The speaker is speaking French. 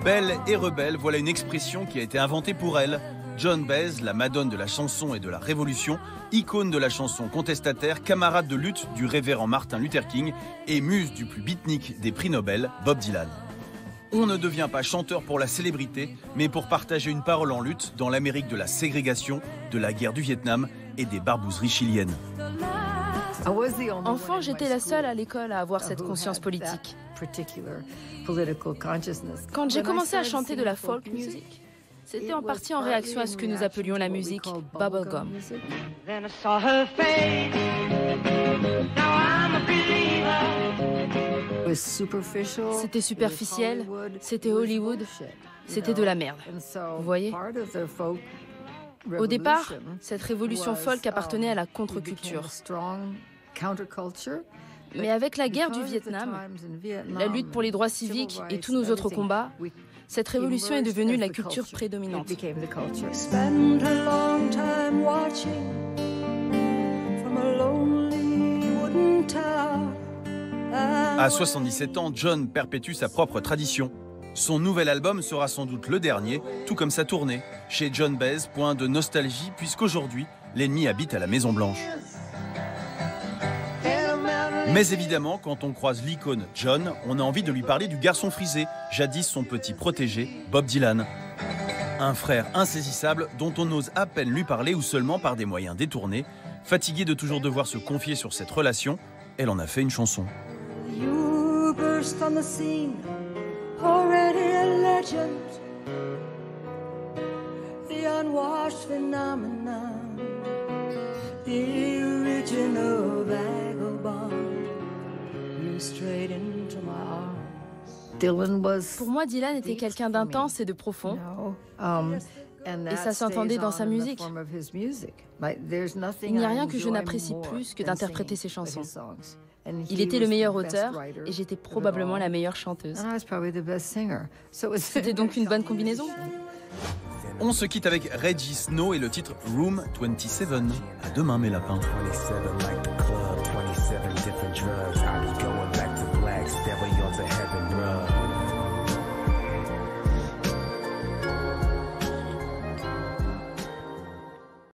Belle et rebelle, voilà une expression qui a été inventée pour elle. Joan Baez, la madone de la chanson et de la révolution, icône de la chanson contestataire, camarade de lutte du révérend Martin Luther King et muse du plus beatnik des prix Nobel, Bob Dylan. On ne devient pas chanteur pour la célébrité, mais pour partager une parole en lutte dans l'Amérique de la ségrégation, de la guerre du Vietnam et des barbouzeries chiliennes. Enfant, j'étais la seule à l'école à avoir cette conscience politique. Quand j'ai commencé à chanter de la folk music, c'était en partie en réaction à ce que nous appelions la musique bubblegum. C'était superficiel, c'était Hollywood, c'était de la merde. Vous voyez ? Au départ, cette révolution folk appartenait à la contre-culture. Mais avec la guerre du Vietnam, la lutte pour les droits civiques et tous nos autres combats, cette révolution est devenue la culture prédominante. À 77 ans, John perpétue sa propre tradition. Son nouvel album sera sans doute le dernier, tout comme sa tournée. Chez Joan Baez, point de nostalgie, puisqu'aujourd'hui, l'ennemi habite à la Maison Blanche. Mais évidemment, quand on croise l'icône John, on a envie de lui parler du garçon frisé, jadis son petit protégé, Bob Dylan. Un frère insaisissable dont on ose à peine lui parler ou seulement par des moyens détournés. Fatiguée de toujours devoir se confier sur cette relation, elle en a fait une chanson. You burst on the scene, already a legend, the unwashed phenomenon, the original vagabond, you straight into my arms. Pour moi, Dylan était quelqu'un d'intense et de profond. Et ça s'entendait dans sa musique. Il n'y a rien que je n'apprécie plus que d'interpréter ses chansons. Il était le meilleur auteur et j'étais probablement la meilleure chanteuse. C'était donc une bonne combinaison. On se quitte avec Reggie Snow et le titre Room 27. À demain mes lapins.